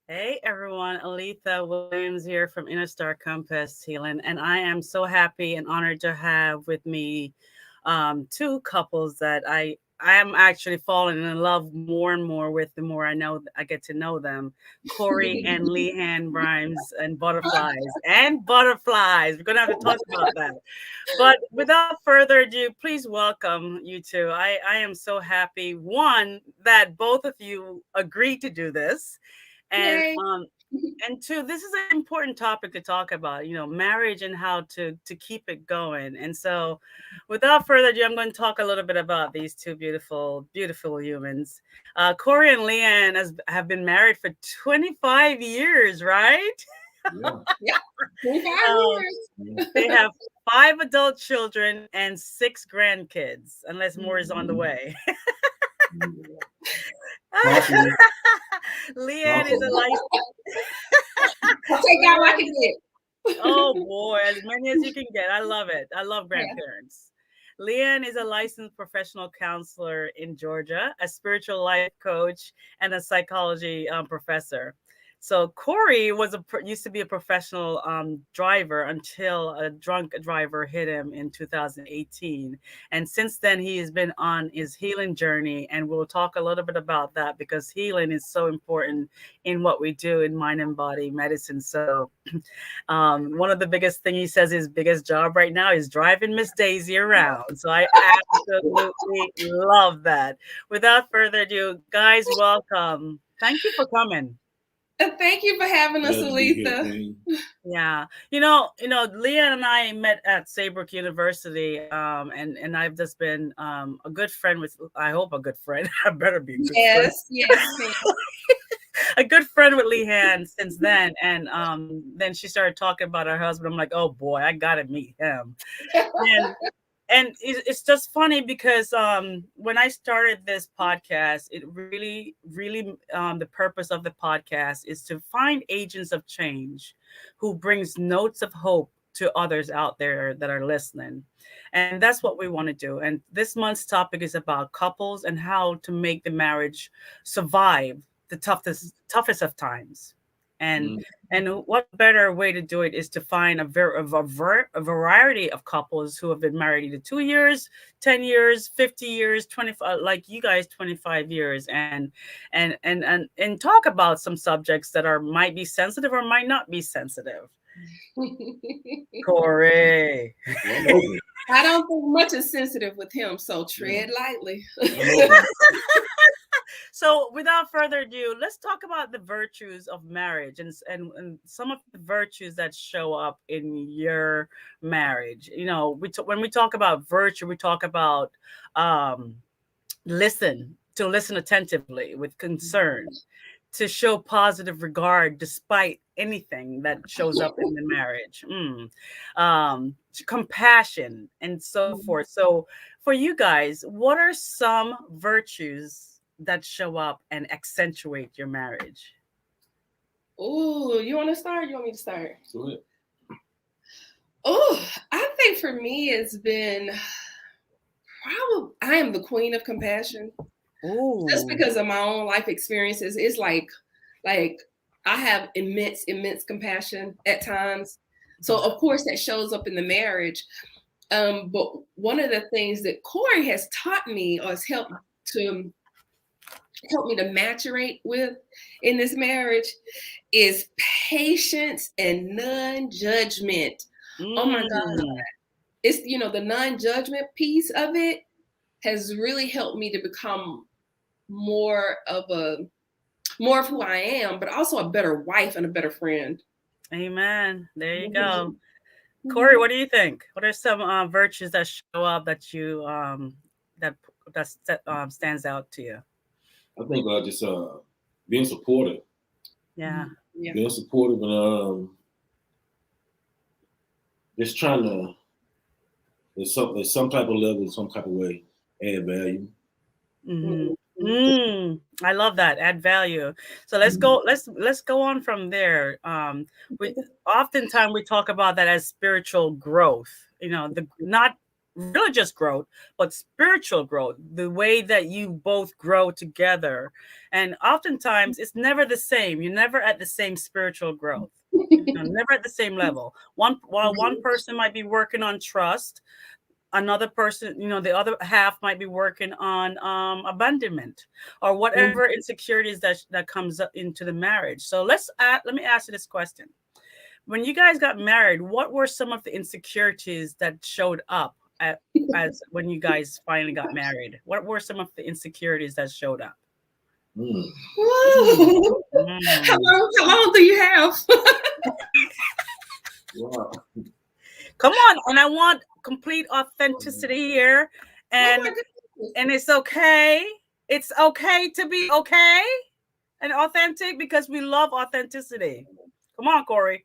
Hey everyone, Aletha Williams here from Inner Star Compass Healing, and I am so happy and honored to have with me two couples that I am actually falling in love more and more with the more I get to know them. Corey and Leanne Grimes and butterflies. We're gonna have to talk about that. But without further ado, please welcome you two. I am so happy, one, that both of you agreed to do this. And Yay. and two, this is an important topic to talk about, marriage and how to keep it going. And so without further ado, I'm going to talk a little bit about these two beautiful, beautiful humans. Corey and Leanne have been married for 25 years, right? Yeah. 25 Um, years. they have 5 adult children and 6 grandkids, unless more is on the way. Leanne is a I'll take out what I can get. Oh boy, as many as you can get. I love it. I love Yeah. grandparents. Leanne is a licensed professional counselor in Georgia, a spiritual life coach, and a psychology professor. So Corey used to be a professional driver until a drunk driver hit him in 2018, and since then he has been on his healing journey, and we'll talk a little bit about that because healing is so important in what we do in mind and body medicine. So one of the biggest thing he says his biggest job right now is driving Miss Daisy around. So I absolutely love that. Without further ado, guys, welcome. Thank you for coming. Thank you for having us, Aletha. Yeah, Leah and I met at Saybrook University, and I've just been a good friend with. I hope a good friend. I better be a good friend. Yes. A good friend with Leanne since then, and then she started talking about her husband. I'm like, oh boy, I gotta meet him. And it's just funny because when I started this podcast, it really the purpose of the podcast is to find agents of change who brings notes of hope to others out there that are listening. And that's what we want to do. And this month's topic is about couples and how to make the marriage survive the toughest of times. And what better way to do it is to find a variety of couples who have been married either 2 years, 10 years, 50 years, 25, like you guys, 25 years, and talk about some subjects that might be sensitive or might not be sensitive. Corey. I don't think much is sensitive with him, so tread lightly. So without further ado, let's talk about the virtues of marriage and some of the virtues that show up in your marriage. When we talk about virtue, we talk about um, listen attentively with concern, to show positive regard despite anything that shows up in the marriage, compassion, and so forth. So for you guys, what are some virtues that show up and accentuate your marriage? Oh, you want to start? You want me to start? Go ahead. Oh, I think for me it's been probably I am the queen of compassion. Ooh. Just because of my own life experiences. It's like I have immense compassion at times. So of course that shows up in the marriage. But one of the things that Corey has taught me or has helped me to maturate with in this marriage is patience and non-judgment. Oh my God. It's, the non-judgment piece of it has really helped me to become more of who I am, but also a better wife and a better friend. Amen. There you go. Corey, what do you think? What are some virtues that show up that you that stands out to you? I think just being supportive. Yeah. Yeah. Being supportive and just trying to, there's some type of level, some type of way, add value. I love that. Add value. So let's go. Let's go on from there. We oftentimes we talk about that as spiritual growth. You know, the not religious growth, but spiritual growth. The way that you both grow together, and oftentimes it's never the same. You're never at the same spiritual growth. You know, never at the same level. While one person might be working on trust, another person, you know, the other half might be working on abandonment or whatever insecurities that comes up into the marriage. So let me ask you this question. When you guys got married, what were some of the insecurities that showed up as when you guys finally got married? What were some of the insecurities that showed up? How long do you have? Wow. Come on, and I want complete authenticity here, and it's okay. It's okay to be okay and authentic because we love authenticity. Come on, Corey.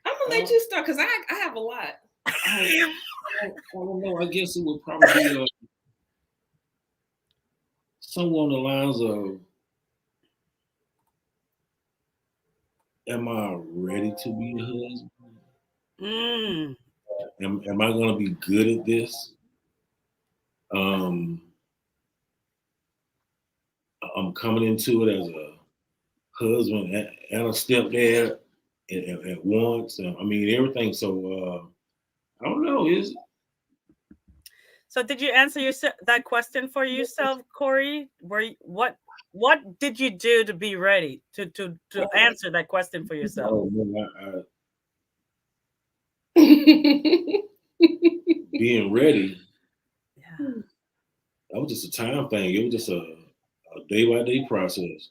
I'm gonna let you start because I have a lot. I don't know. I guess it would probably be somewhere on the lines of, am I ready to be a husband? Am I going to be good at this? I'm coming into it as a husband and a stepdad at once. I mean, everything. So I don't know. So did you answer that question for yourself, Corey? What did you do to be ready to answer that question for yourself? Oh, being ready. Yeah. That was just a time thing. It was just a day by day process.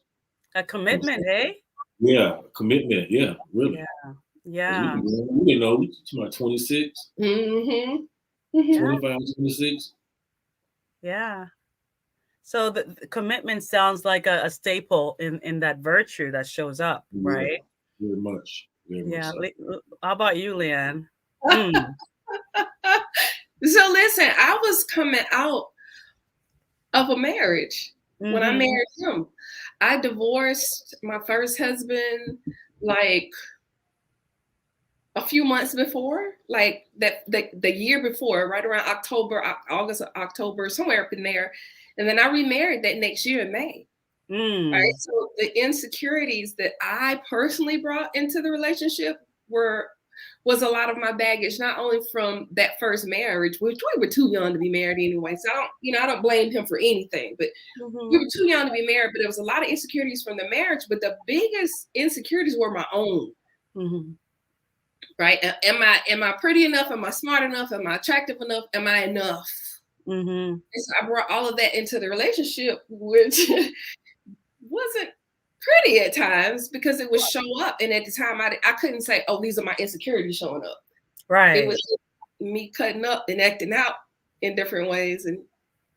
A commitment, eh? Yeah, commitment. Yeah, really. Yeah. We didn't know. It's about 26. 25, 26. Yeah. So the commitment sounds like a staple in that virtue that shows up, right? Very much. Yeah. So. How about you, Leanne? So listen, I was coming out of a marriage when I married him. I divorced my first husband like a few months before, like the year before, right around August, October, somewhere up in there. And then I remarried that next year in May. Right. So the insecurities that I personally brought into the relationship was a lot of my baggage, not only from that first marriage, which we were too young to be married anyway. So I don't blame him for anything, but we were too young to be married. But there was a lot of insecurities from the marriage, but the biggest insecurities were my own. Right? Am I pretty enough? Am I smart enough? Am I attractive enough? Am I enough? And so I brought all of that into the relationship, which wasn't pretty at times because it would show up. And at the time, I couldn't say, oh, these are my insecurities showing up. Right. It was me cutting up and acting out in different ways. And,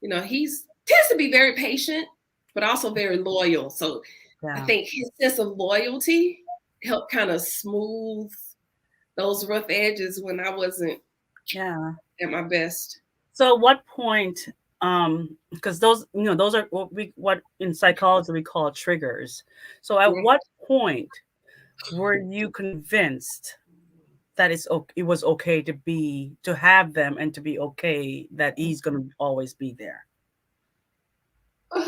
you know, tends to be very patient, but also very loyal. So I think his sense of loyalty helped kind of smooth those rough edges when I wasn't at my best. So what point, because those are what in psychology we call triggers. So at what point were you convinced that it was okay to have them and to be okay that he's going to always be there? Dang,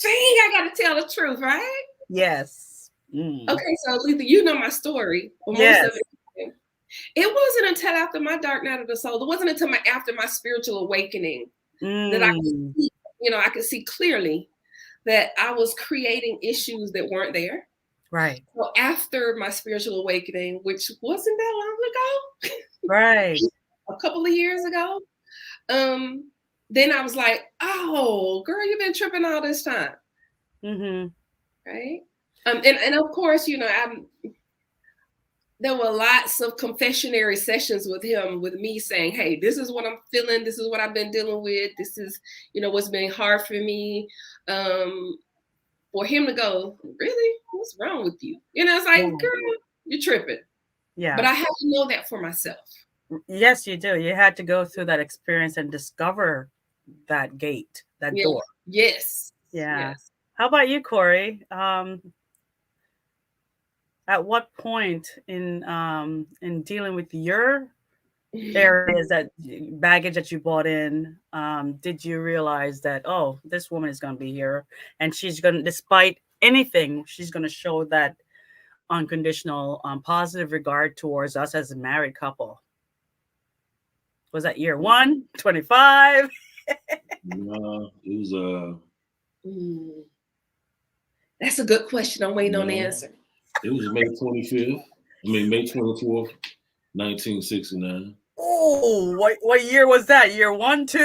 I got to tell the truth, right? Yes. Okay, so Letha, you know my story. Yes. It wasn't until after my dark night of the soul. It wasn't until after my spiritual awakening that I could see clearly that I was creating issues that weren't there. Right. So after my spiritual awakening, which wasn't that long ago, right, a couple of years ago, then I was like, "Oh, girl, you've been tripping all this time." Right. And of course, there were lots of confessionary sessions with him, with me saying, hey, this is what I'm feeling. This is what I've been dealing with. This is, what's been hard for me. For him to go, really? What's wrong with you? It's like, girl, you're tripping. Yeah. But I have to know that for myself. Yes, you do. You had to go through that experience and discover that gate, that door. Yes. Yeah. Yes. How about you, Corey? At what point in dealing with your areas, that baggage that you brought in, did you realize that, oh, this woman is going to be here and she's going to, despite anything, she's going to show that unconditional positive regard towards us as a married couple? Was that year 1, 25? No, it was That's a good question. I'm waiting on the answer. It was May 25th. May 24th, 1969. Oh, what year was that? Year 1, 2?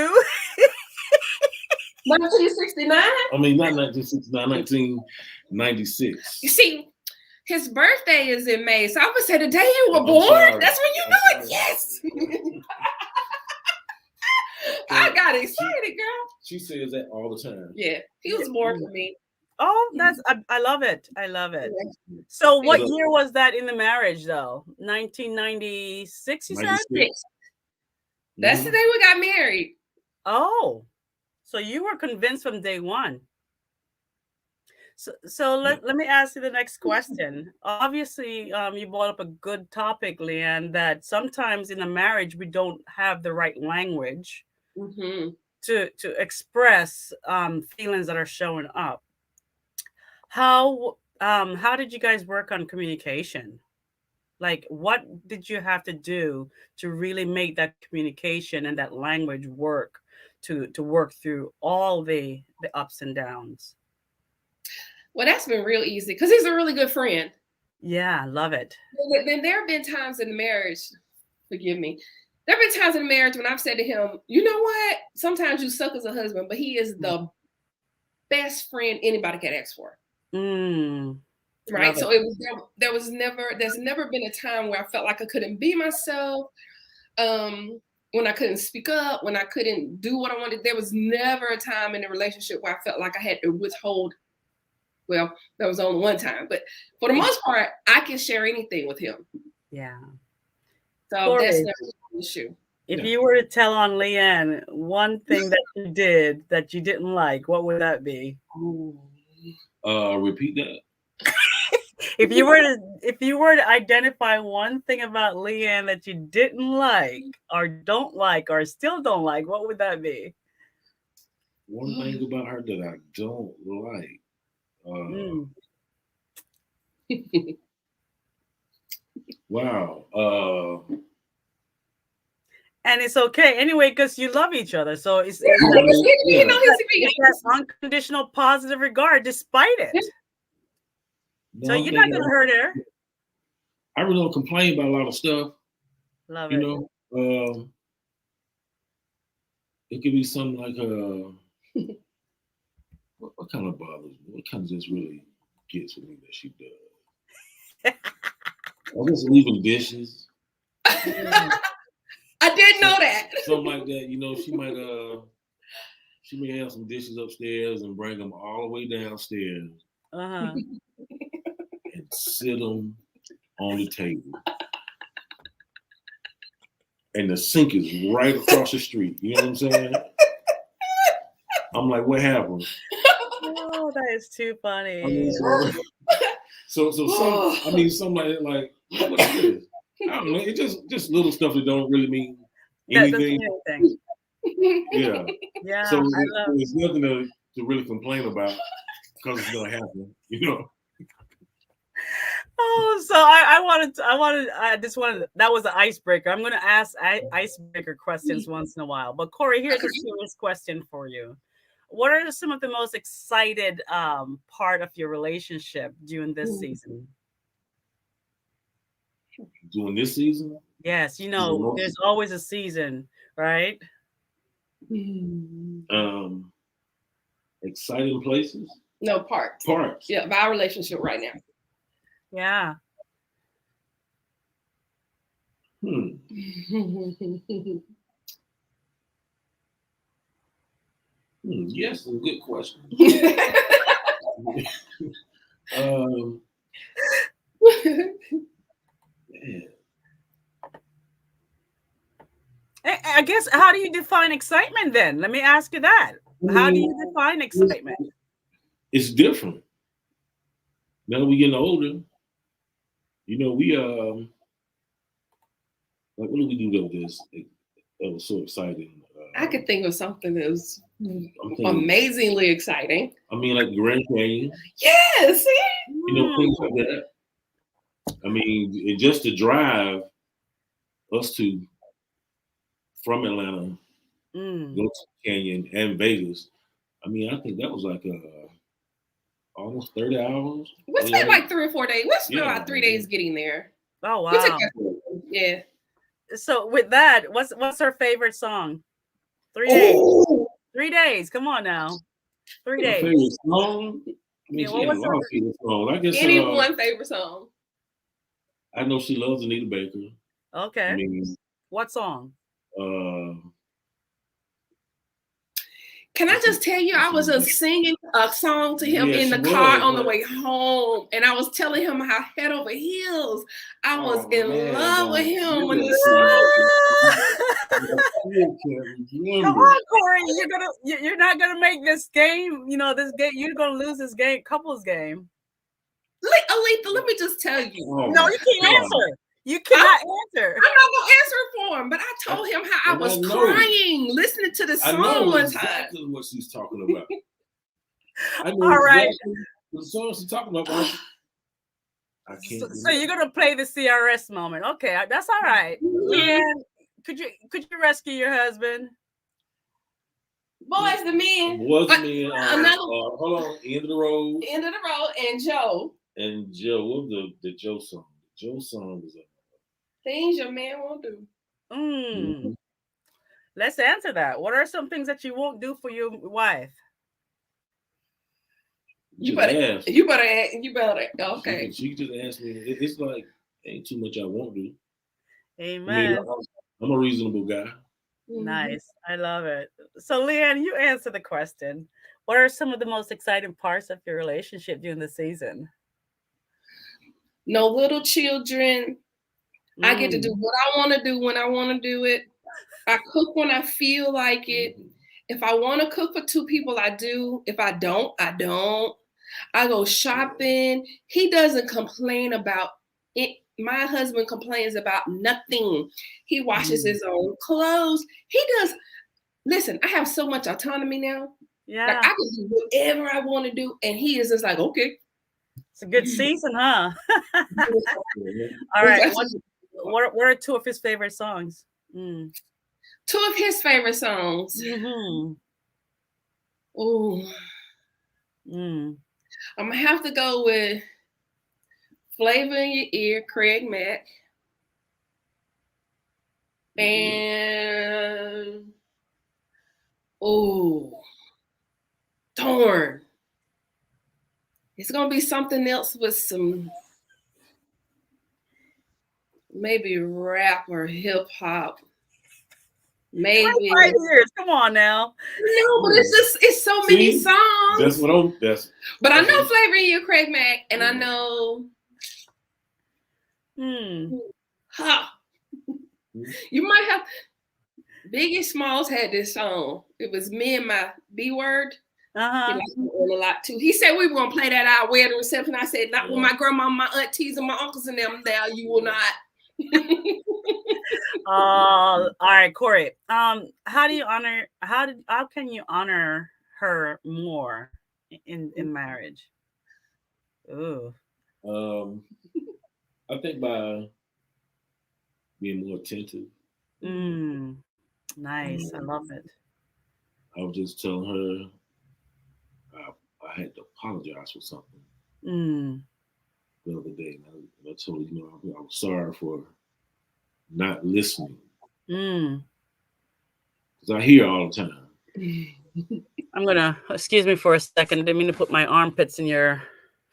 1969? Not 1969, 1996. You see, his birthday is in May, so I would say the day you were born. That's when you know it. Yes. I got excited, girl. She says that all the time. Yeah, he was born for me. Oh, I love it. I love it. So what year was that in the marriage, though? 1996, you said? That's the day we got married. Oh, so you were convinced from day one. So let me ask you the next question. Obviously, you brought up a good topic, Leanne, that sometimes in a marriage we don't have the right language to express feelings that are showing up. How did you guys work on communication? Like, what did you have to do to really make that communication and that language work to work through all the ups and downs? Well, that's been real easy because he's a really good friend. Yeah, I love it. Then there have been times in the marriage, forgive me, there have been times in the marriage when I've said to him, you know what? Sometimes you suck as a husband, but he is the best friend anybody can ask for. Right. So there's never been a time where I felt like I couldn't be myself. When I couldn't speak up, when I couldn't do what I wanted. There was never a time in the relationship where I felt like I had to withhold. Well, there was only one time, but for the most part, I can share anything with him. Yeah. So Corey, that's never an issue. If you were to tell on Leanne one thing that you did that you didn't like, what would that be? Repeat that. If you were to identify one thing about Leanne that you didn't like or don't like or still don't like, what would that be? One thing about her that I don't like. Wow. And it's okay anyway because you love each other. So it's that unconditional positive regard despite it. No, so you're not gonna hurt her. I really don't complain about a lot of stuff. Love it. It could be something like what kind of bothers me? What kind of just really gets with me that she does? I guess leaving dishes. I didn't know that. Something like that. She may have some dishes upstairs and bring them all the way downstairs. And sit them on the table. And the sink is right across the street. You know what I'm saying? I'm like, what happened? Oh, that is too funny. Something like what is this? I don't know. It's just little stuff that don't really mean anything. Yeah. Yeah. So there's nothing to really complain about because it's gonna happen, Oh, so I just wanted that was an icebreaker. I'm gonna ask icebreaker questions once in a while. But Corey, here's a serious question for you. What are some of the most excited part of your relationship during this season? During this season? Yes, there's always a season, right? Exciting places? No, parts. Parts. Yeah, of our relationship right now. Yeah. Yes, a good question. Man. I guess, how do you define excitement then? Let me ask you that. How do you define excitement? It's different. Now that we're getting older, you know, we like, what did we do with this? That was so exciting. I could think of something that was amazingly exciting. I mean, like Grand Canyon. Yes, you know, things like that. I mean, just to drive us from Atlanta, go to Canyon and Vegas. I mean, I think that was like almost 30 hours. We spent like 3 or 4 days. We spent about 3 days getting there. Oh wow! Yeah. So with that, what's her favorite song? 3 days. Oh! 3 days. Come on now. 3 days. Favorite song? I mean, she had a lot of favorite songs. I guess any one favorite song. I know she loves Anita Baker. Okay. I mean, what song? Can I just tell you, I was singing a song to him in the car on the way home, and I was telling him how head over heels I was in love with him when he Come on, Corey, you're not gonna make this game. You know this game. You're gonna lose this game, couples game. Aletha, let me just tell you. No, you can't answer. You cannot answer. I'm not gonna answer it for him, but I told him how I was crying listening to the song one time. Exactly what she's talking about. I know all right. exactly the song she's talking about. I can't. So you're gonna play the CRS moment. Okay, that's all right. And could you rescue your husband? Boys the Men. Boys the Men. Hold on. End of the Road. End of the Road and Joe. And Joe. What was the Joe song? The Joe song was Things Your Man Won't Do. Let's answer that. What are some things that you won't do for your wife? You better. Okay. She just asked me. It's like ain't too much I won't do. Amen. I mean, I'm a reasonable guy. Nice. I love it. So, Leanne, you answer the question. What are some of the most exciting parts of your relationship during the season? No little children. I get to do what I want to do when I want to do it. I cook when I feel like it. If I want to cook for 2 people, I do. If I don't, I don't. I go shopping. He doesn't complain about it. My husband complains about nothing. He washes his own clothes. He does. Listen, I have so much autonomy now. Yeah. Like, I can do whatever I want to do. And he is just like, okay. It's a good season, huh? All right. What are 2 of his favorite songs? 2 of his favorite songs. Ooh. I'm going to have to go with Flavor in Your Ear, Craig Mack. And, darn. It's going to be something else with some, maybe rap or hip hop. Maybe 5 years. Come on now. No, but it's so many songs. That's what I'm. But I know Flavor in Your Craig Mack, and I know. You might have. Biggie Smalls had this song. It was Me and My B Word. He liked it a lot too. He said we were gonna play that at our wedding reception. I said not with my grandma, my aunties, and my uncles and them there. You will not. All right, Corey. How can you honor her more in marriage? Ooh. I think by being more attentive. Nice. I love it. I was just telling her I had to apologize for something the other day. And I told her, I was sorry for not listening. Because I hear all the time. I'm gonna excuse me for a second. I didn't mean to put my armpits in your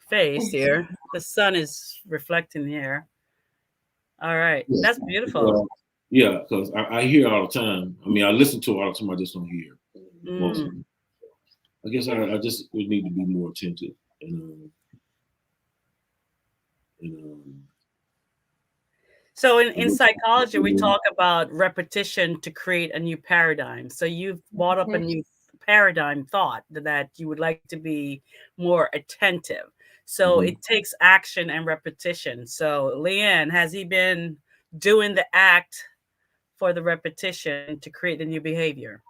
face here. The sun is reflecting here. All right, that's beautiful. Yeah, because I hear all the time. I mean, I listen to it all the time. I just don't hear most of Mm. it. I guess I just would need to be more attentive and So in psychology, we talk about repetition to create a new paradigm. So you've brought up a new paradigm thought that you would like to be more attentive. So it takes action and repetition. So Leanne, has he been doing the act for the repetition to create the new behavior?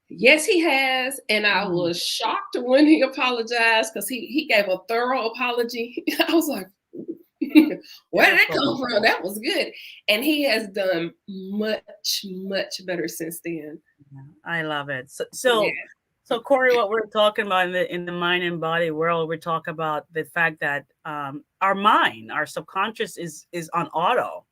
Yes, he has. And I Mm. was shocked when he apologized because he gave a thorough apology. I was like, where did that come from? That was good. And he has done much, much better since then. I love it. So Corey, what we're talking about in the mind and body world, we talk about the fact that our mind, our subconscious is on auto,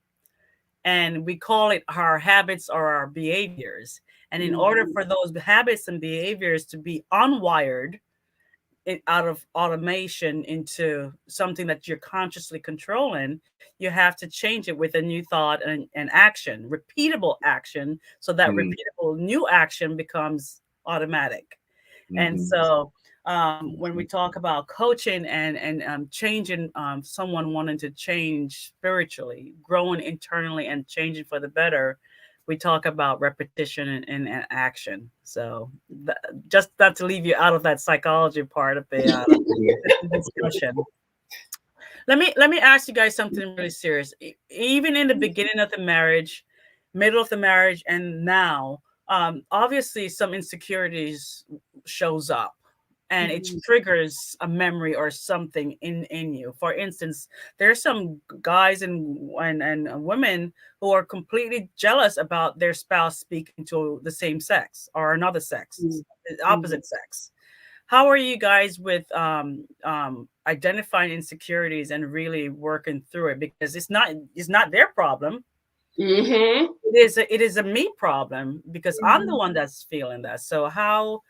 and we call it our habits or our behaviors. And in order for those habits and behaviors to be unwired out of automation into something that you're consciously controlling, you have to change it with a new thought and action, repeatable action, so that repeatable new action becomes automatic. And so when we talk about coaching and changing, someone wanting to change spiritually, growing internally and changing for the better, we talk about repetition and action. So just not to leave you out of that psychology part of the discussion. Let me ask you guys something really serious. Even in the beginning of the marriage, middle of the marriage, and now, obviously some insecurities shows up, and it triggers a memory or something in you. For instance, there's some guys and women who are completely jealous about their spouse speaking to the same sex or another sex, the opposite sex. How are you guys with identifying insecurities and really working through it? Because it's not their problem. It is a me problem because I'm the one that's feeling that. So how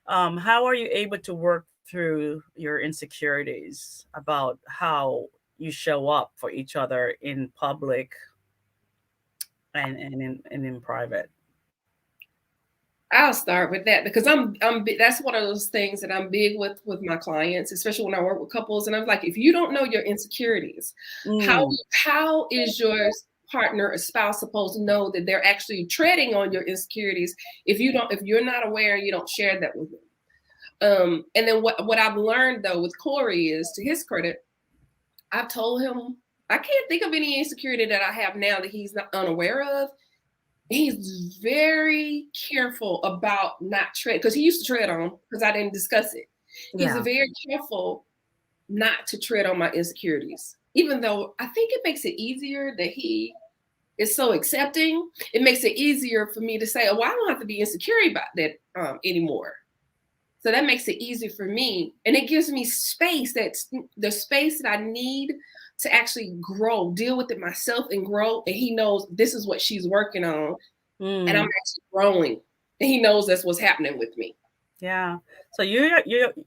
are you able to work through your insecurities about how you show up for each other in public and in private? I'll start with that because that's one of those things that I'm big with my clients, especially when I work with couples. And I'm like, if you don't know your insecurities, how is your partner or spouse supposed to know that they're actually treading on your insecurities if you're not aware and you don't share that with them? And then what I've learned though with Corey is, to his credit, I've told him I can't think of any insecurity that I have now that he's not unaware of. He's very careful about not tread, because he used to tread on, because I didn't discuss it. He's very careful not to tread on my insecurities, even though I think it makes it easier that he is so accepting. It makes it easier for me to say, oh, well, I don't have to be insecure about that anymore. So that makes it easier for me. And it gives me space, that's the space that I need to actually grow, deal with it myself and grow. And he knows this is what she's working on. And I'm actually growing. And he knows that's what's happening with me. Yeah. So you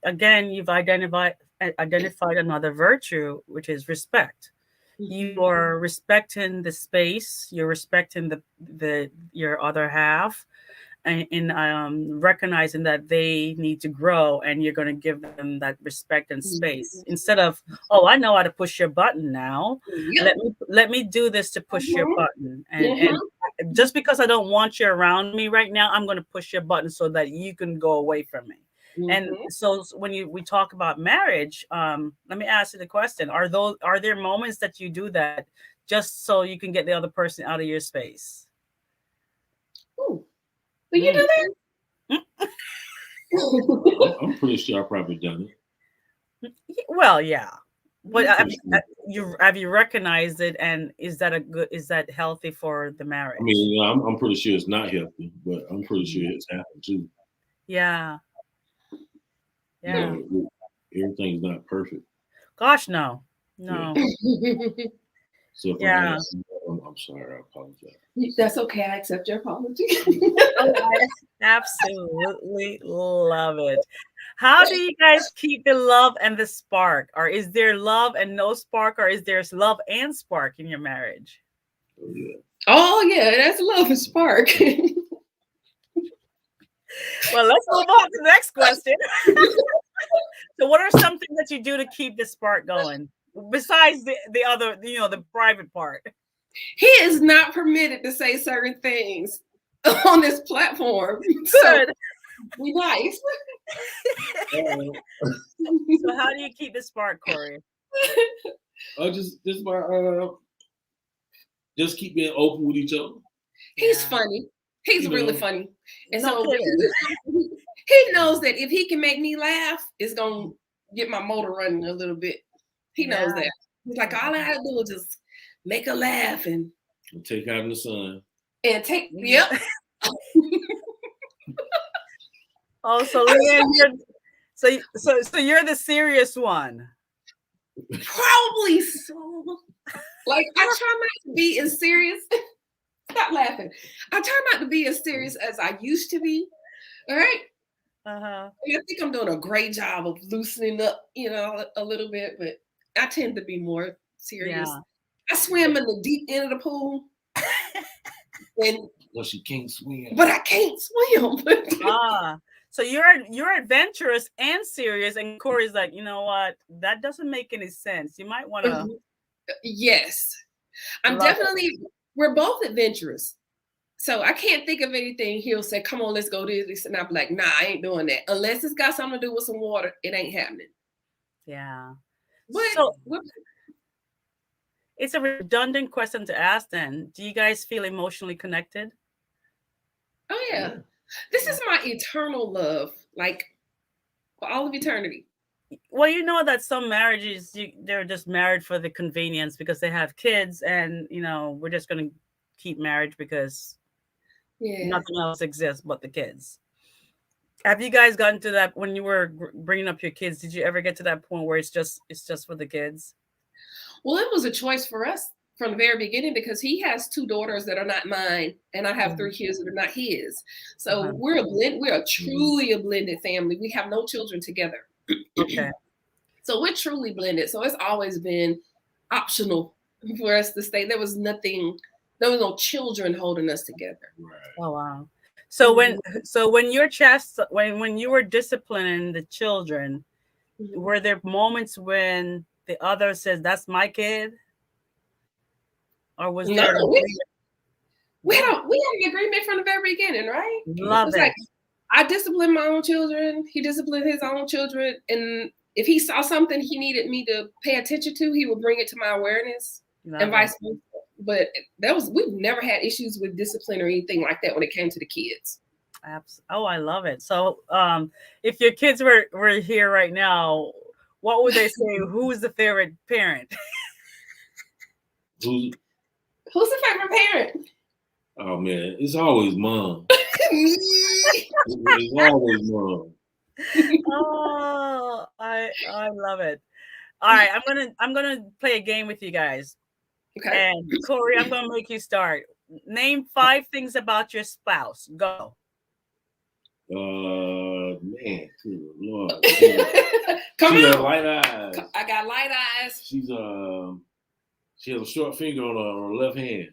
again, you've identified another virtue, which is respect. You are respecting the space, you're respecting the your other half, and recognizing that they need to grow, and you're going to give them that respect and space instead of, oh, I know how to push your button now. Let me do this to push your button, and just because I don't want you around me right now, I'm going to push your button so that you can go away from me. And so when we talk about marriage, let me ask you the question: are there moments that you do that just so you can get the other person out of your space? Ooh. Will you do that? I'm pretty sure I've probably done it. Well, yeah, but have you recognized it, and is that healthy for the marriage? I mean, I'm pretty sure it's not healthy, but I'm pretty sure it's happened too. Yeah. Yeah. Everything's not perfect. Gosh, no. So I'm sorry, I apologize. That's okay. I accept your apology. I absolutely love it. How do you guys keep the love and the spark? Or is there love and no spark, or is there love and spark in your marriage? Oh yeah, that's love and spark. Well, let's move on to the next question. So what are some things that you do to keep the spark going besides the other, the private part? He is not permitted to say certain things on this platform. Good. So be nice. So how do you keep the spark, Corey? Just keep being open with each other. He's funny. He's really funny. And No so he knows that if he can make me laugh, it's gonna get my motor running a little bit. He knows that. He's like, all I gotta do is just make her laugh and take out in the sun. And take yep. Oh, so Leanne, so you're the serious one. Probably so. Like I try not to be as serious. Stop laughing. I try not to be as serious as I used to be. All right. I think I'm doing a great job of loosening up, a little bit, but I tend to be more serious. Yeah. I swim in the deep end of the pool. And well, she can't swim. But I can't swim. So you're adventurous and serious, and Corey's like, you know what? That doesn't make any sense. You might want to. Yes, we're both adventurous. So I can't think of anything he'll say, come on, let's go do this. And I'll be like, nah, I ain't doing that. Unless it's got something to do with some water, it ain't happening. Yeah. But it's a redundant question to ask then. Do you guys feel emotionally connected? Oh, yeah. This is my eternal love, like for all of eternity. Well, you know that some marriages, they're just married for the convenience because they have kids and, we're just going to keep marriage because nothing else exists but the kids. Have you guys gotten to that when you were bringing up your kids? Did you ever get to that point where it's just for the kids? Well, it was a choice for us from the very beginning because he has 2 daughters that are not mine, and I have 3 kids that are not his. So we're truly a blended family. We have no children together. Okay. So we're truly blended. So it's always been optional for us to stay. There was no children holding us together. Right. Oh wow. So when you were disciplining the children, were there moments when the other says, "That's my kid"? Or was there? We had an agreement from the very beginning, right? Love it. Like, I disciplined my own children. He disciplined his own children. And if he saw something he needed me to pay attention to, he would bring it to my awareness and vice versa. But we've never had issues with discipline or anything like that when it came to the kids. Oh, I love it. So if your kids were here right now, what would they say? Who's the favorite parent? Who's the favorite parent? Oh man, it's always mom. It's always mom. Oh, I love it. All right, I'm gonna play a game with you guys. Okay. And Corey, I'm gonna make you start. Name 5 things about your spouse. Go. Man, good Lord. Come she on. Light eyes. I got light eyes. She has a short finger on her left hand.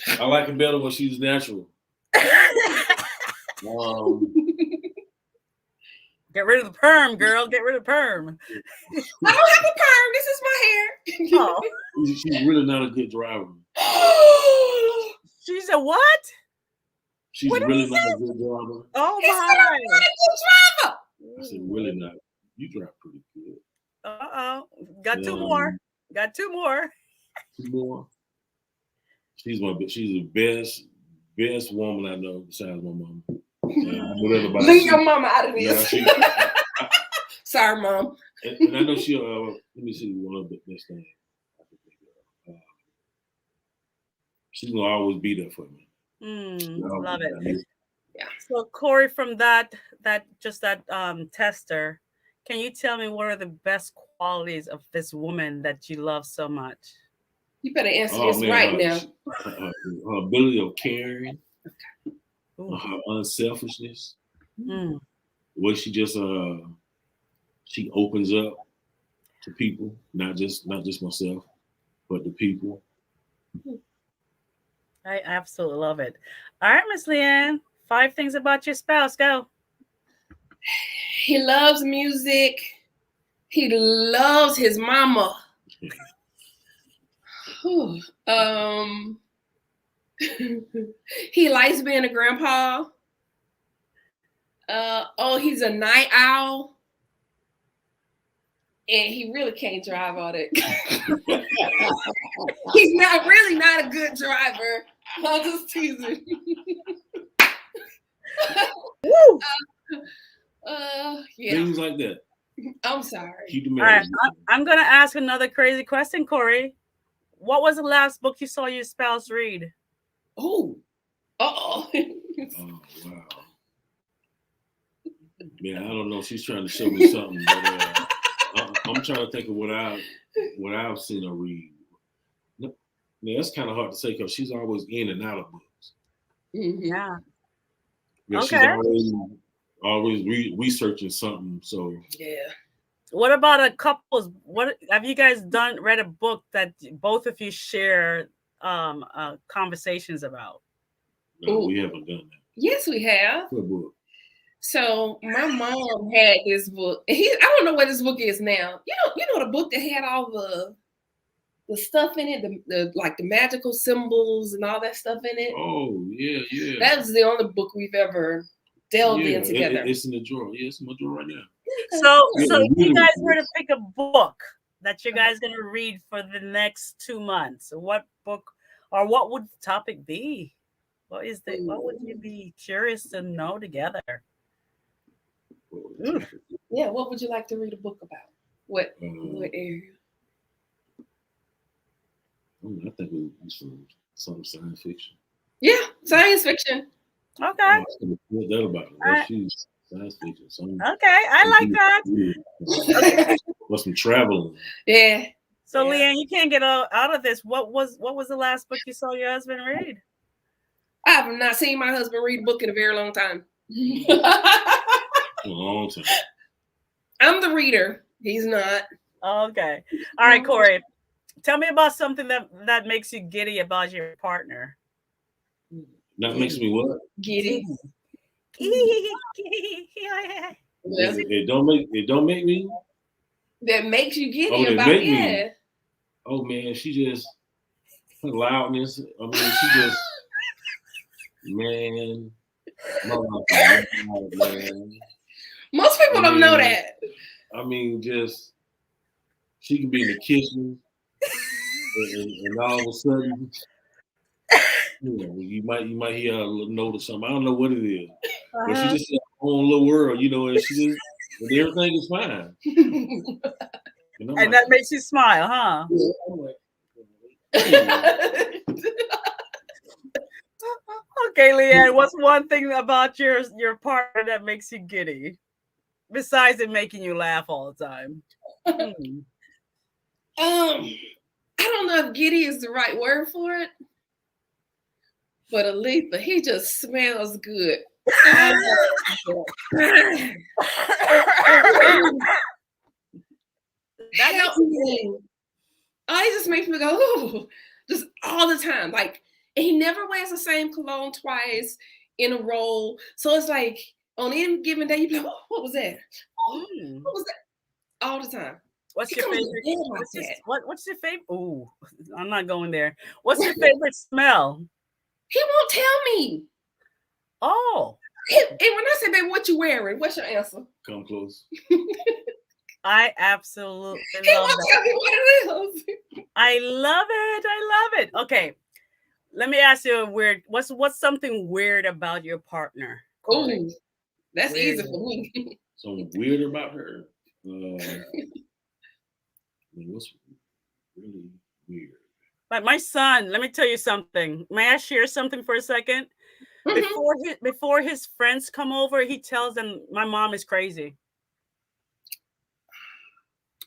I like it better when she's natural. Get rid of the perm, girl. Get rid of perm. I don't have a perm. This is my hair. Oh. She's really not a good driver. She's a what? She's really not a good driver. Oh my! Not a good driver. I said, really not. You drive pretty good. Got 2 more. Got 2 more. 2 more. She's the best woman I know besides my mama. Leave your mama out of this. Yeah, sorry, Mom. And I know she'll. Let me see one of the best things. She's gonna always be there for me. Love it. Yeah. So Corey, from that tester, can you tell me what are the best qualities of this woman that you love so much? You better answer this right now. Her ability of caring, her unselfishness, the way she just she opens up. to people, not just myself, but the people. I absolutely love it. All right, Miss Leanne, 5 things about your spouse. Go. He loves music. He loves his mama. He likes being a grandpa. He's a night owl. And he really can't drive all that. He's really not a good driver. I'm just teasing. Yeah. Things like that. I'm sorry. Keep the All right, marriage. I'm going to ask another crazy question, Corey. What was the last book you saw your spouse read? Oh. Oh wow. Yeah, I don't know. She's trying to show me something, but I'm trying to think of what I've seen her read. Yeah, that's kind of hard to say because she's always in and out of books. Mm-hmm. Yeah. Yeah, Okay. She's always researching something. So yeah. What about a couples? What have you guys read a book that both of you share conversations about? no, we haven't done that. Yes, we have. What book? So my mom had this book. I don't know what this book is now. You know the book that had all the stuff in it, the like the magical symbols and all that stuff in it. Oh yeah, yeah. That was the only book we've ever delved in together. It's in the drawer. Yeah, it's in my drawer right now. So if you guys were to pick a book that you guys going to read for the next 2 months, what book or what would the topic be? What would you be curious to know together? Yeah, what would you like to read a book about? What area? I think it was some science fiction. Yeah, science fiction. Okay. That about it. She's science fiction. Okay, I like that. Or some traveling. Yeah. So Leanne, you can't get out of this. What was the last book you saw your husband read? I have not seen my husband read a book in a very long time. A long time. I'm the reader. He's not. Okay. All right, Corey. Tell me about something that makes you giddy about your partner. That makes me what? Giddy. It don't make me. That makes you giddy about me. Oh man, she just her loudness. I mean, she just man. Most people don't know that. I mean, just she can be in the kitchen, and all of a sudden, you might hear a little note or something. I don't know what it is, but she just in her own little world, and she just and everything is fine. And that makes you smile, huh? Yeah, Okay, Leanne, what's one thing about your partner that makes you giddy? Besides it making you laugh all the time. I don't know if giddy is the right word for it. But Aletha, he just smells good. That helps me. Oh, he just makes me go, ooh, just all the time. Like, and he never wears the same cologne twice in a row. So it's like on any given day, you'd be like, oh, what was that? Oh, what was that? All the time. What's your favorite? What's your favorite? Oh, I'm not going there. What's your favorite smell? He won't tell me. Oh. And when I say, baby, what you wearing? What's your answer? Come close. I absolutely he love won't that. tell me what it is. I love it. I love it. Okay. Let me ask you what's something weird about your partner? Oh, that's weird. Easy for me. Something weird about her. What's really weird? Like my son, let me tell you something. May I share something for a second? Before his friends come over, he tells them my mom is crazy.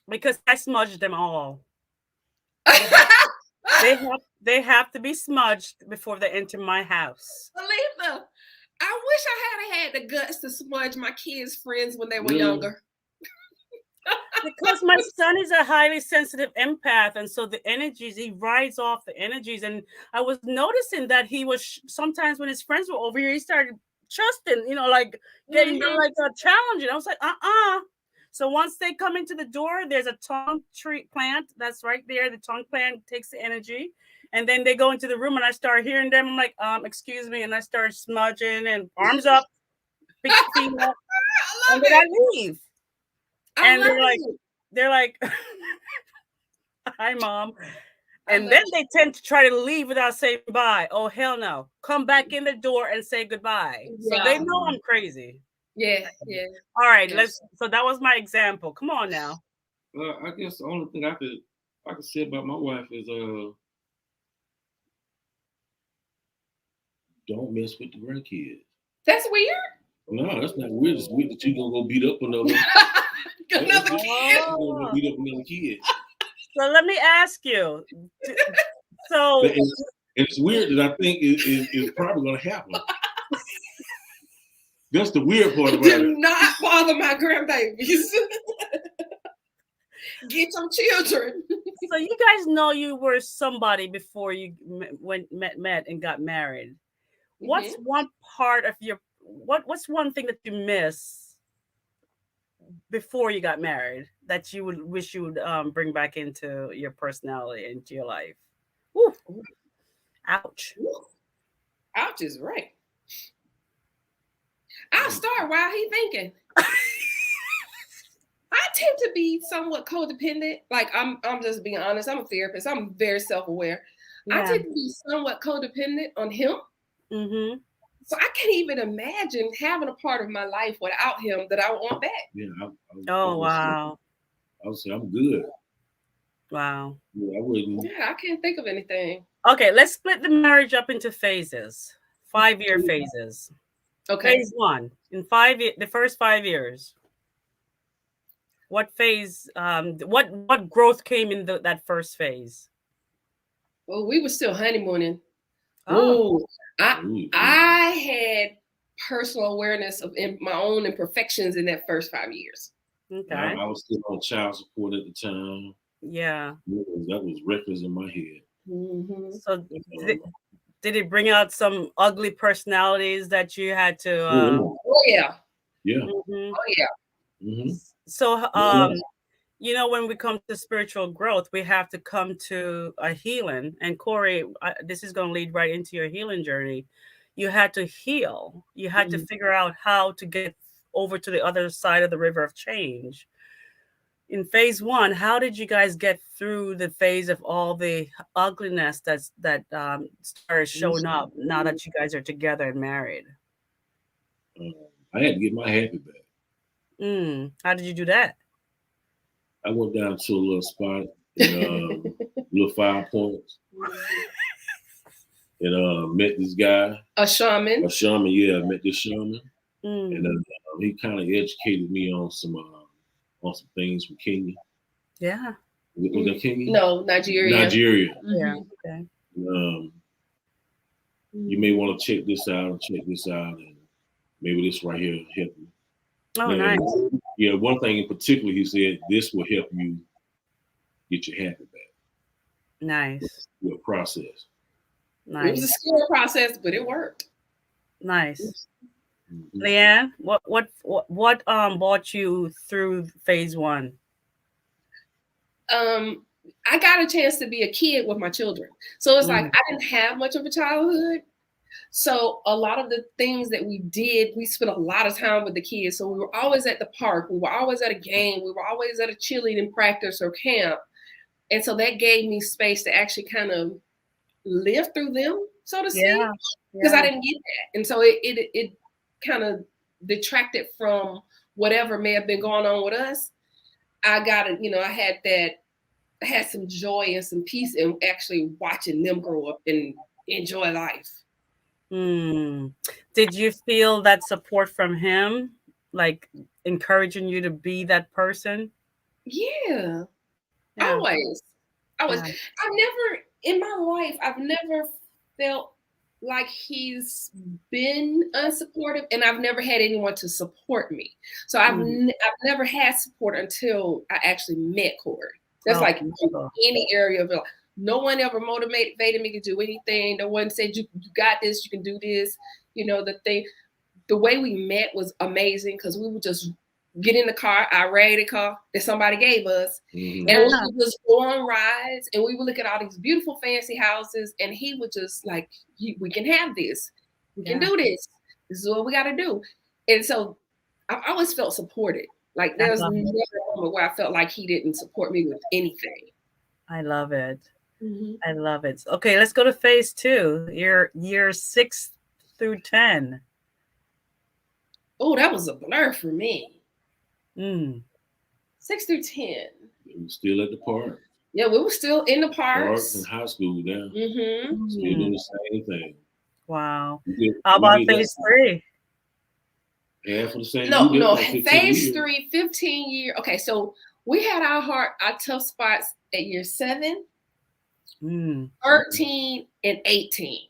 Because I smudged them all. They have to be smudged before they enter my house. Aletha, I wish I had the guts to smudge my kids' friends when they were younger. Because my son is a highly sensitive empath, and so the energies, he rides off the energies. And I was noticing that he was sometimes when his friends were over here, he started trusting, like getting like a challenge. And I was like, So once they come into the door, there's a tongue tree plant that's right there. The tongue plant takes the energy. And then they go into the room and I start hearing them. I'm like, excuse me. And I start smudging and arms up, feet up. And then I leave. And they're like, hi, Mom. And then they tend to try to leave without saying bye. Oh, hell no. Come back in the door and say goodbye. So they know I'm crazy. Yeah. All right, so that was my example. Come on now. I guess the only thing I could say about my wife is don't mess with the grandkids. That's weird. No, that's not weird. It's weird that you're gonna go beat up another kid. Gonna beat up another kid. So let me ask you. So it's weird that I think is probably gonna happen. That's the weird part about it. Do not bother my grandbabies. Get some children. So you guys know you were somebody before you met and got married. What's one part of what's one thing that you miss before you got married that you would wish you would bring back into your personality, into your life? Woo. Ouch. Ouch is right. I'll start while he's thinking. I tend to be somewhat codependent. Like I'm just being honest. I'm a therapist. I'm very self-aware. Yeah. I tend to be somewhat codependent on him. Mm-hmm. So I can't even imagine having a part of my life without him that I want back. Yeah. Wow. I would say I'm good. Wow. Yeah, I wouldn't. Yeah, I can't think of anything. Okay, let's split the marriage up into phases. 5-year phases. Okay. Phase 1. In the first 5 years. What phase? What growth came in that first phase? Well, we were still honeymooning. Oh, I had personal awareness of my own imperfections in that first 5 years. Okay. I was still on child support at the time. Yeah. That was reckless in my head. Mm-hmm. So did it bring out some ugly personalities that you had to? Oh yeah. Yeah. Mm-hmm. Oh yeah. Mm-hmm. So when we come to spiritual growth, we have to come to a healing. And Corey, this is going to lead right into your healing journey. You had to heal. You had to figure out how to get over to the other side of the river of change. In phase 1, how did you guys get through the phase of all the ugliness that started showing up now that you guys are together and married? I had to get my happy back. How did you do that? I went down to a little spot in little 5 Points and met this guy. A shaman, yeah. I met this shaman. And he kind of educated me on some things from Kenya. Yeah. Was that Kenya? No, Nigeria. Yeah. Okay. You may want to check this out, and maybe this right here will help you. Oh, nice. Yeah, one thing in particular, he said, this will help you get your happy back. Nice. Through a process. Nice. It was a slow process, but it worked. Nice. Mm-hmm. Leanne, what brought you through phase 1? I got a chance to be a kid with my children. So it's like I didn't have much of a childhood. So a lot of the things that we did, we spent a lot of time with the kids. So we were always at the park. We were always at a game. We were always at a cheerleading practice or camp. And so that gave me space to actually kind of live through them, so to speak, because I didn't get that. And so it kind of detracted from whatever may have been going on with us. I got it. I had some joy and some peace in actually watching them grow up and enjoy life. Did you feel that support from him, like encouraging you to be that person? Yeah. Always. I've never in my life, I've never felt like he's been unsupportive, and I've never had anyone to support me. So I've never had support until I actually met Corey. That's like in any area of it. No one ever motivated me to do anything. No one said you got this, you can do this. You know, the way we met was amazing because we would just get in the car, our rated car that somebody gave us, and we would just go on rides, and we would look at all these beautiful fancy houses, and he would just like, we can have this, we can do this. This is what we got to do. And so I always felt supported. Like there was never a moment where I felt like he didn't support me with anything. I love it. I love it. Okay, let's go to phase 2. Year 6 through 10. Oh, that was a blur for me. 6 through 10. We were still at the park. Yeah, we were still in the parks. In high school now. Still doing the same thing. Wow. How about phase 3? Half of the same. No, phase 3, 15 year. Okay, so we had our tough spots at year 7, 13, and 18.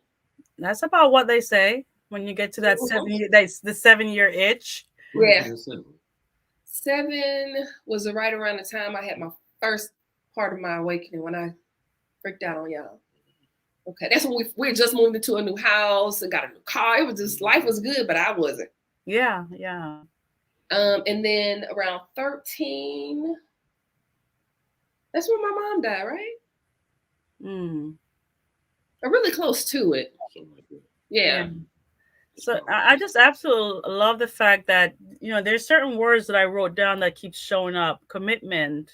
That's about what they say when you get to that 7-year itch. Yeah. 7 was right around the time I had my first part of my awakening when I freaked out on y'all. Okay, that's when we just moved into a new house and got a new car. It was just, life was good, but I wasn't. Yeah. And then around 13, that's when my mom died, right? Or really close to it. Yeah. So I just absolutely love the fact that, there's certain words that I wrote down that keep showing up. Commitment,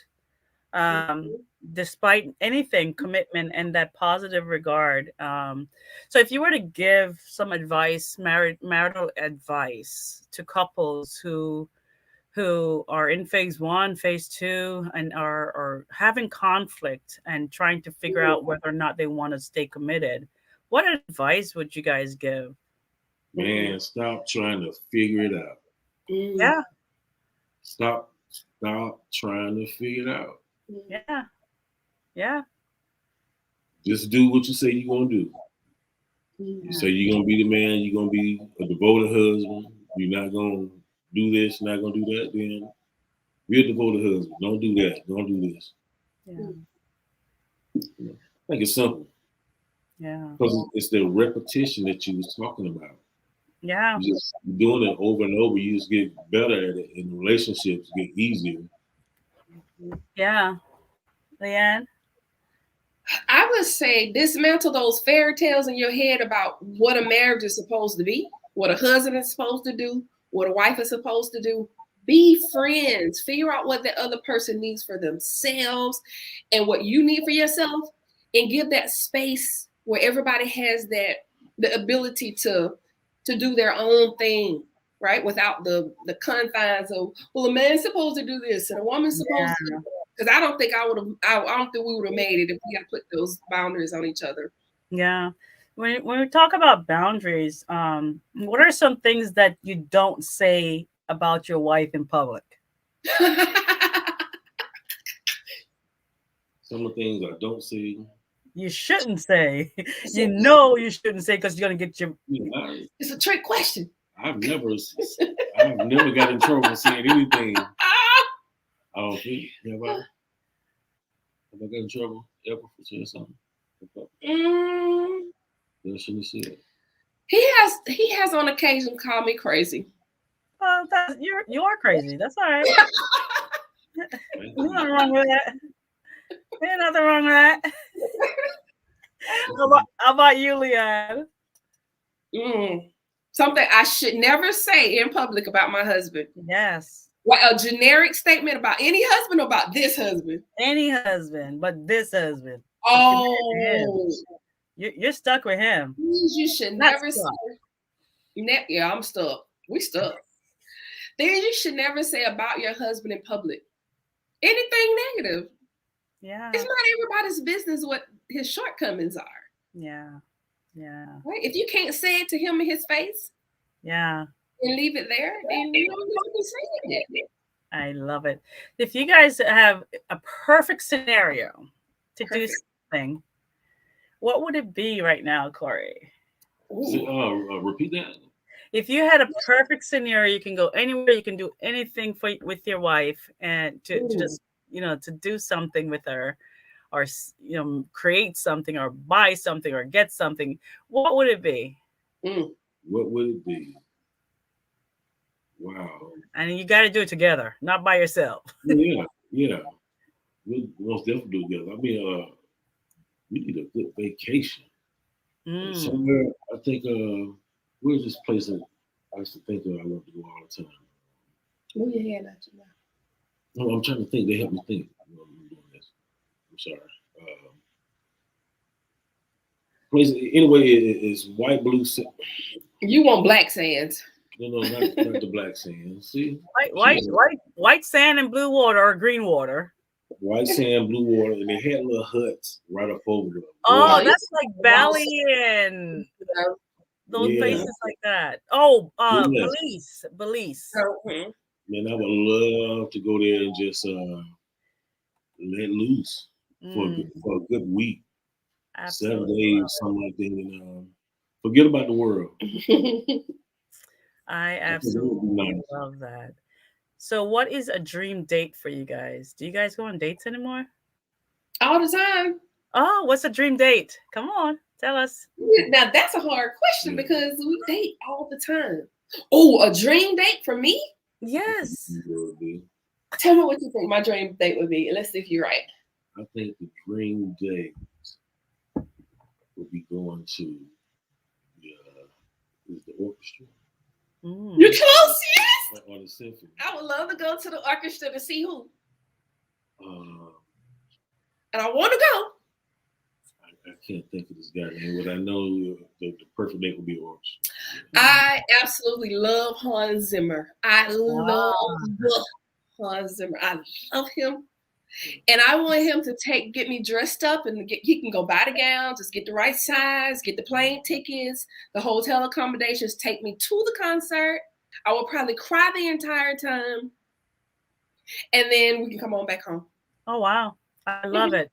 despite anything, commitment, and that positive regard. So if you were to give some advice, marital advice to couples who are in phase 1, phase 2, and are having conflict and trying to figure out whether or not they want to stay committed, what advice would you guys give? Man, stop trying to figure it out. Yeah. Stop trying to figure it out. Yeah. Just do what you say you're going to do. You say you're going to be the man, you're going to be a devoted husband, you're not going to do this, not going to do that, then be a devoted husband. Don't do that. Don't do this. I think it's simple. Yeah. Because it's the repetition that you was talking about. Yeah. You're just doing it over and over. You just get better at it, and relationships get easier. Yeah. Leanne? I would say dismantle those fairy tales in your head about what a marriage is supposed to be, what a husband is supposed to do, what a wife is supposed to do. Be friends. Figure out what the other person needs for themselves and what you need for yourself, and give that space where everybody has the ability to do their own thing, right? Without the confines of, well, a man's supposed to do this and a woman's supposed to do that. Because I don't think I don't think we would have made it if we had put those boundaries on each other. Yeah. When we talk about boundaries, what are some things that you don't say about your wife in public? Some of the things I don't say. You shouldn't say. You shouldn't say because you're gonna get your. It's a trick question. I've never got in trouble saying anything. I don't think. Have I got in trouble ever for saying something? I shouldn't say it. He has on occasion called me crazy. Well, you are crazy. That's all right. There's nothing wrong with that. There's nothing wrong with that. How about you, Leanne? Something I should never say in public about my husband. Yes. What, a generic statement about any husband or about this husband? Any husband, but this husband. Oh. You're stuck with him. You should never say. Yeah, I'm stuck. We stuck. Then you should never say about your husband in public anything negative. Yeah. It's not everybody's business what his shortcomings are. Yeah. Right? If you can't say it to him in his face, and leave it there, then you don't need to be saying it. I love it. If you guys have a perfect scenario to do something, what would it be right now, Corey? Repeat that. If you had a perfect scenario, you can go anywhere, you can do anything with your wife, and to just to do something with her, or create something, or buy something, or get something. What would it be? What would it be? Wow. And you got to do it together, not by yourself. Yeah. We'll most definitely do it together. I mean, we need a good vacation. Somewhere, I think, where's this place that I used to think of I love to go all the time? Move your hand out your mouth. No, I'm trying to think. They help me think. I'm doing this. I'm sorry. Place anyway is white, blue. You want black sands? No, not the black sand. See, white sand and blue water, or green water. White sand, blue water, and they had little huts right up over them. Oh, that's like Bali and those places like that. Oh, Belize. Okay. Man, I would love to go there and just let loose for a good week. Absolutely. 7 days, something like that, and forget about the world. I absolutely love that. So what is a dream date for you guys? Do you guys go on dates anymore? All the time. Oh, what's a dream date? Come on, tell us. Now that's a hard question because we date all the time. Oh, a dream date for me? Yes. Tell me what you think my dream date would be. Let's see if you're right. I think the dream date would be going to the orchestra. You're close, yes. Or the symphony. I would love to go to the orchestra to see who. And I want to go. I can't think of this guy name, but I know the perfect date would be orchestra. I absolutely love Hans Zimmer. I love Hans Zimmer. I love him. And I want him to get me dressed up, and he can go buy the gown, just get the right size, get the plane tickets, the hotel accommodations, take me to the concert. I will probably cry the entire time. And then we can come on back home. Oh, wow. I love it.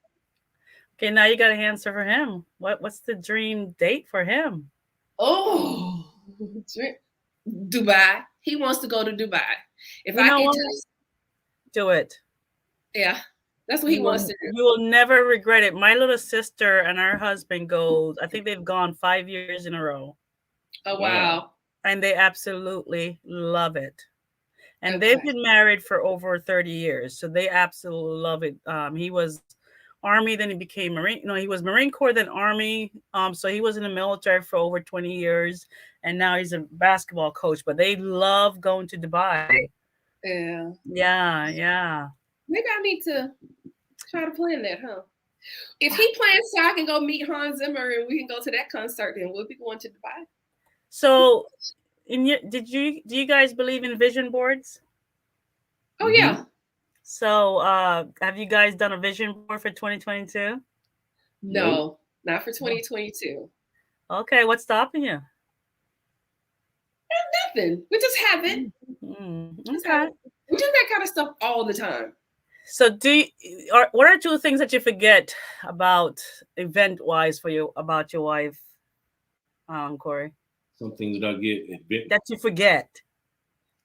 Okay, now you got to answer for him. What's the dream date for him? Oh, Dubai. He wants to go to Dubai. If I can just do it. Yeah, that's what he wants to do. You will never regret it. My little sister and her husband goes, I think they've gone 5 years in a row. Oh, wow. And they absolutely love it. And they've been married for over 30 years. So they absolutely love it. He was Army, then he became Marine. No, he was Marine Corps, then Army. So he was in the military for over 20 years. And now he's a basketball coach. But they love going to Dubai. Yeah. Maybe I need to try to plan that, huh? If he plans so I can go meet Hans Zimmer and we can go to that concert, then we'll be going to Dubai. So, do you guys believe in vision boards? Oh, yeah. So, have you guys done a vision board for 2022? No, not for 2022. Okay, what's stopping you? Nothing. We just haven't. Okay. We do that kind of stuff all the time. So, what are 2 things that you forget about event-wise about your wife, Corey? Some things that I get that you forget.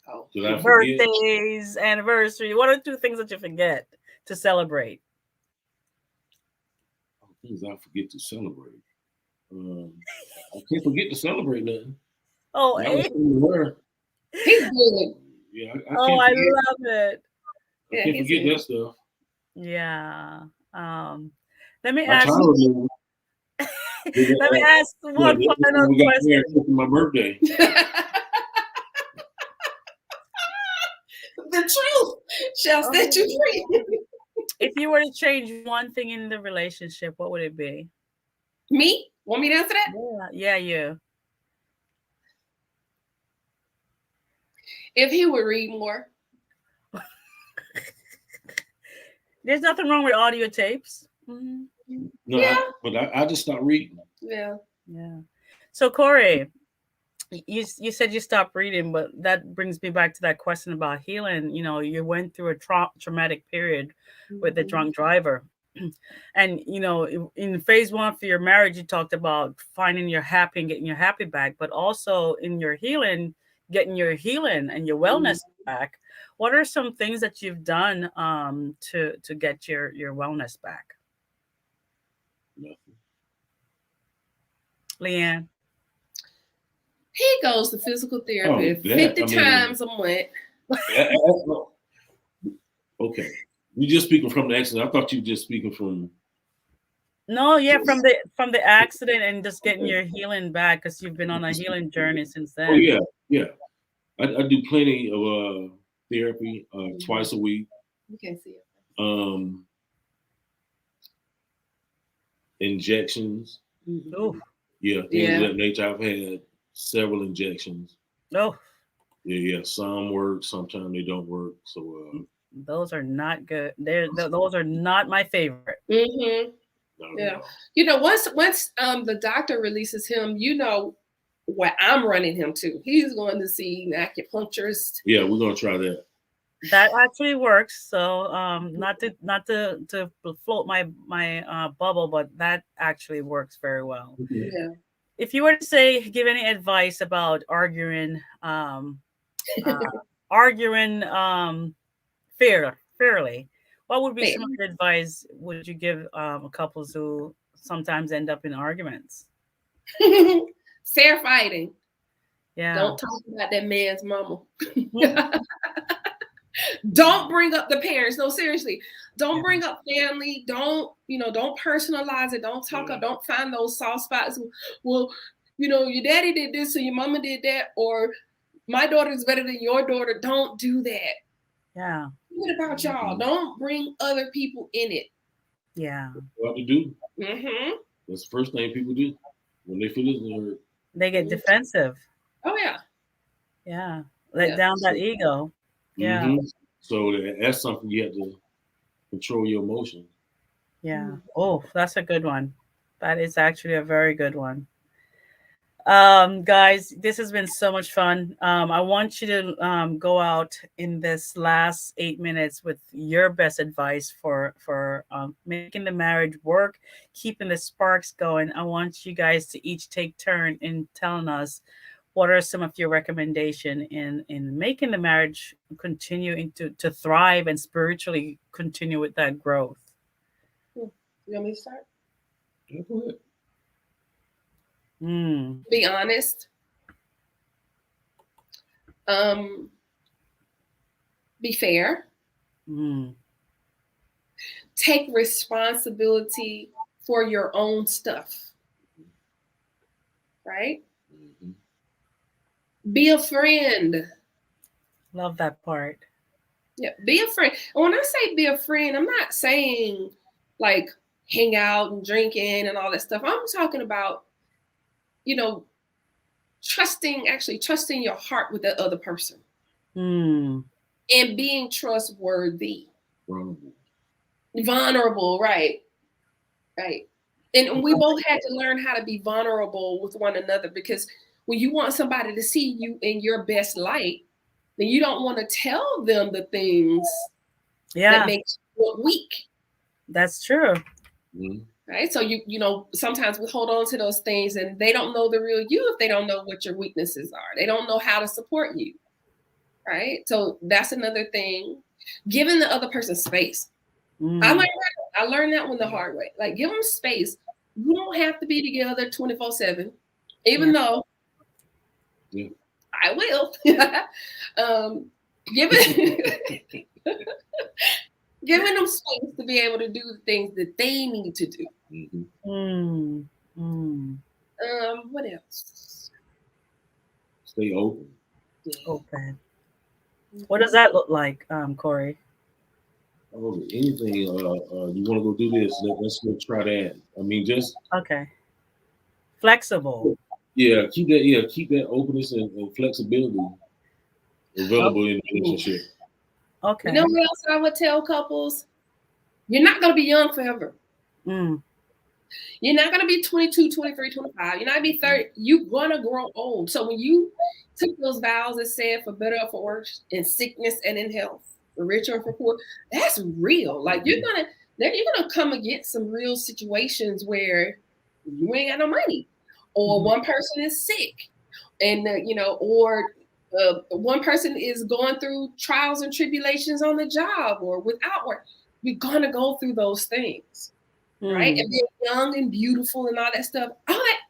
Oh, birthdays, anniversary. What are 2 things that you forget to celebrate? Things I forget to celebrate. I can't forget to celebrate nothing. Oh, he's good. Yeah, I love it. I can't forget that stuff. Yeah. Let me ask you. Let me ask one final question. My birthday. The truth shall set you free. If you were to change one thing in the relationship, what would it be? Me? Want me to answer that? Yeah, you. If he would read more. There's nothing wrong with audio tapes. No, yeah. But I just stopped reading. Yeah. So Corey, you said you stopped reading, but that brings me back to that question about healing. You went through a traumatic period with the drunk driver. And in phase one for your marriage, you talked about finding your happy and getting your happy back, but also in your healing, getting your healing and your wellness back. What are some things that you've done to get your wellness back, Nothing. Leanne? He goes to physical therapy 50 times a month. Okay. You just speaking from the accident. I thought you were just speaking from. No, yeah, from the accident and just getting your healing back, because you've been on a healing journey since then. Oh yeah. I do plenty of therapy twice a week. You can't see it. Injections. Oh, Yeah, things of that nature. I've had several injections. oh, Yeah. Some work, sometimes they don't work. So those are not good. Those are not my favorite. Mm-hmm. Yeah. Once the doctor releases him, where I'm running him to. He's going to see an acupuncturist. Yeah, we're gonna try that. That actually works. So not to float my bubble, but that actually works very well. Yeah. If you were to give any advice about arguing fairly, what would be some of the advice would you give couples who sometimes end up in arguments? Fair fighting. Yeah. Don't talk about that man's mama. Don't bring up the parents. No, seriously. Don't bring up family. Don't personalize it. Don't talk up. Don't find those soft spots. Well, your daddy did this, so your mama did that, or my daughter is better than your daughter. Don't do that. Yeah. What about y'all? Don't bring other people in it. Yeah. What to do? Mm-hmm. That's the first thing people do when they feel hurt. They get defensive. Oh yeah. Yeah. Let down that ego. Yeah. Mm-hmm. So that's something you have to control your emotions. Yeah. Oh, that's a good one. That is actually a very good one. Guys, this has been so much fun. I want you to go out in this last 8 minutes with your best advice for making the marriage work, keeping the sparks going. I want you guys to each take turn in telling us what are some of your recommendation in making the marriage continue to thrive and spiritually continue with that growth. You want me to start? Yeah, go ahead. Be honest. Be fair. Take responsibility for your own stuff. Right? Mm-hmm. Be a friend. Love that part. Yeah, be a friend. And when I say be a friend, I'm not saying like hang out and drinking and all that stuff. I'm talking about, trusting your heart with the other person. And being trustworthy. Vulnerable, right. Right. And we both had to learn how to be vulnerable with one another, because when you want somebody to see you in your best light, then you don't want to tell them the things that make you look weak. That's true. Right. So sometimes we hold on to those things and they don't know the real you if they don't know what your weaknesses are. They don't know how to support you. Right. So that's another thing. Giving the other person space. I learned that one the hard way. Like, give them space. You don't have to be together 24/7, even though I will. Giving them space to be able to do the things that they need to do. What else? Stay open. Open. What does that look like, Corey? Oh, anything. You want to go do this? Let's go try that. I mean, just flexible. Yeah, keep that openness and flexibility available in the relationship. Okay. You know what else I would tell couples? You're not going to be young forever. You're not going to be 22, 23, 25. You're not going to be 30. You're going to grow old. So when you took those vows that said for better or for worse, in sickness and in health, for richer or for poor, that's real. Like, you're going to Then you're gonna come against some real situations where you ain't got no money, or one person is sick, and or one person is going through trials and tribulations on the job or without work. We're gonna go through those things, right? And they're young and beautiful and all that stuff.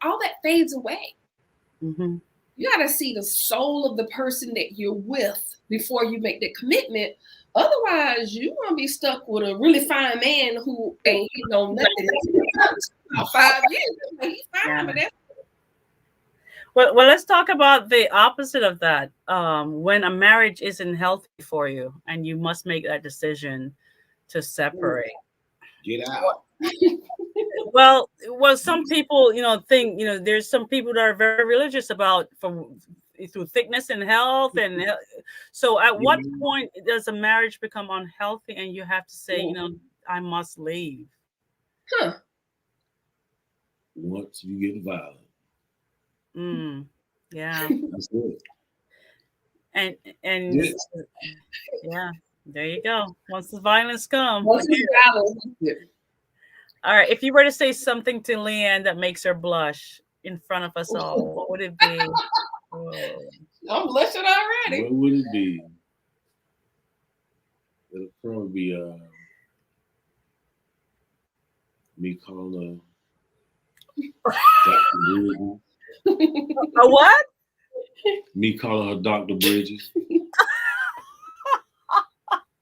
All that fades away. Mm-hmm. You gotta see the soul of the person that you're with before you make that commitment. Otherwise, you're gonna be stuck with a really fine man who ain't nothing. 5 years, he's fine, but that's. Well, let's talk about the opposite of that. When a marriage isn't healthy for you, and you must make that decision to separate. Get out. Well, some people, think, there's some people that are very religious about through thickness and health, and so at what point does a marriage become unhealthy, and you have to say, I must leave? Once you get violent. Yeah. That's it. And Yes. yeah, there you go. Once the violence comes. Once the violence. All right. If you were to say something to Leanne that makes her blush in front of us all, what would it be? I'm blushing already. What would it be? It'll probably be me calling her Dr. Bridges. A what? Me calling her Dr. Bridges.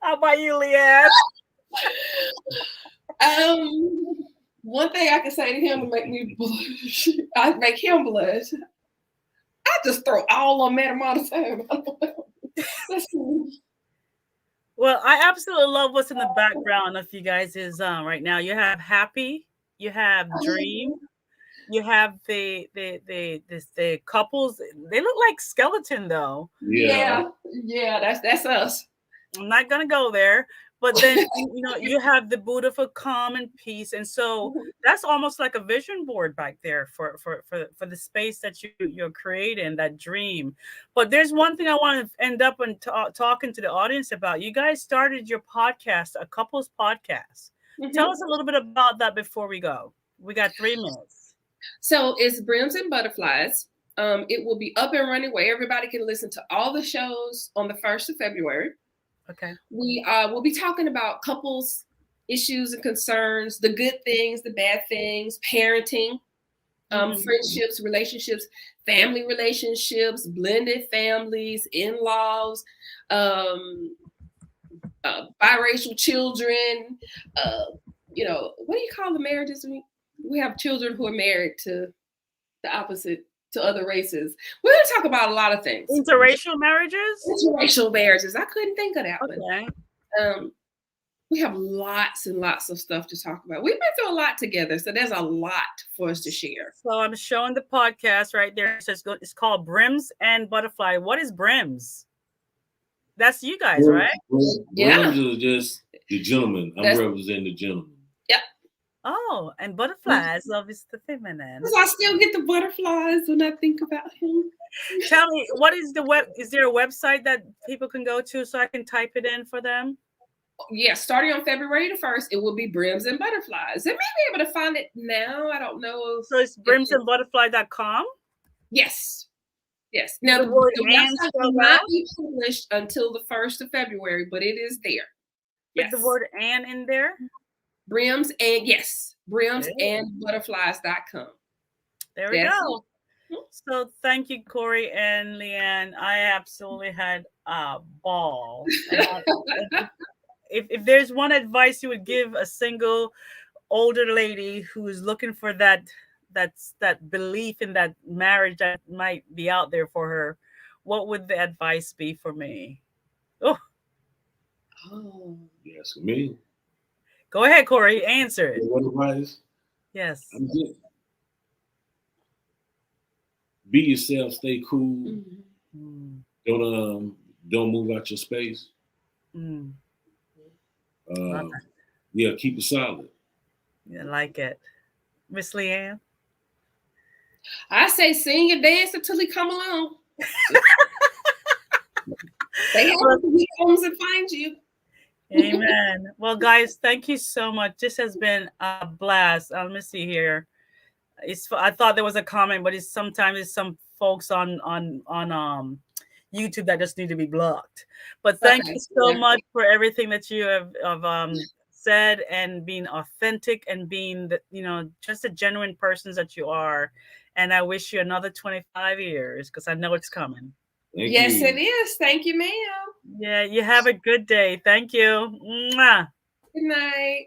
How about you, Leanne? One thing I can say to him to make me blush, I make him blush. I just throw all on Madam all the time. Well, I absolutely love what's in the background of you guys is right now. You have Happy, you have Dream, you have the couples. They look like skeleton though. Yeah, that's us. I'm not gonna go there. But then you have the Buddha for calm and peace, and so that's almost like a vision board back there for the space that you're creating, that dream. But there's one thing I want to end up and talking to the audience about. You guys started your podcast, a couples podcast. Tell us a little bit about that before we go. We got 3 minutes. So it's Brims and Butterflies. It will be up and running where everybody can listen to all the shows on the 1st of February. Okay. We will be talking about couples issues and concerns, the good things, the bad things, parenting, friendships, relationships, family relationships, blended families, in-laws, biracial children. What do you call the marriages? We have children who are married to the opposite, to other races. We're going to talk about a lot of things. Interracial marriages? Interracial marriages. I couldn't think of that one. We have lots and lots of stuff to talk about. We've been through a lot together, so there's a lot for us to share. So I'm showing the podcast right there. It says it's called Brims and Butterfly. What is Brims? That's you guys, right? Brims is just the gentleman. I'm representing the gentleman. Yep. Oh, and butterflies, obviously the feminine. I still get the butterflies when I think about him. Tell me, what is the web? Is there a website that people can go to so I can type it in for them? Yeah, starting on February the 1st, it will be Brims and Butterflies. They may be able to find it now. I don't know. So it's brimsandbutterfly.com? Yes. Yes. Now, the website will not be published until the 1st of February, but it is there. Yes. With the word "and" in there? Brims and butterflies.com. There we go. So thank you, Corey and Leanne. I absolutely had a ball. If there's one advice you would give a single older lady who is looking for that belief in that marriage that might be out there for her, what would the advice be for me? Oh, yes, for me. Go ahead, Corey. Answer it. What advice? Yes. Be yourself. Stay cool. Don't move out your space. Yeah, keep it solid. I like it. Miss Leanne? I say sing and dance until he come along. They have he comes and finds you. Amen. Well, guys, thank you so much. This has been a blast. Let me see here. I thought there was a comment, but sometimes it's some folks on YouTube that just need to be blocked. But thank Okay, you so yeah. much for everything that you have said, and being authentic, and being just the genuine persons that you are. And I wish you another 25 years, because I know it's coming. Thank Yes, you. it is. Thank you, ma'am. Yeah, you have a good day. Thank you. Mwah. Good night.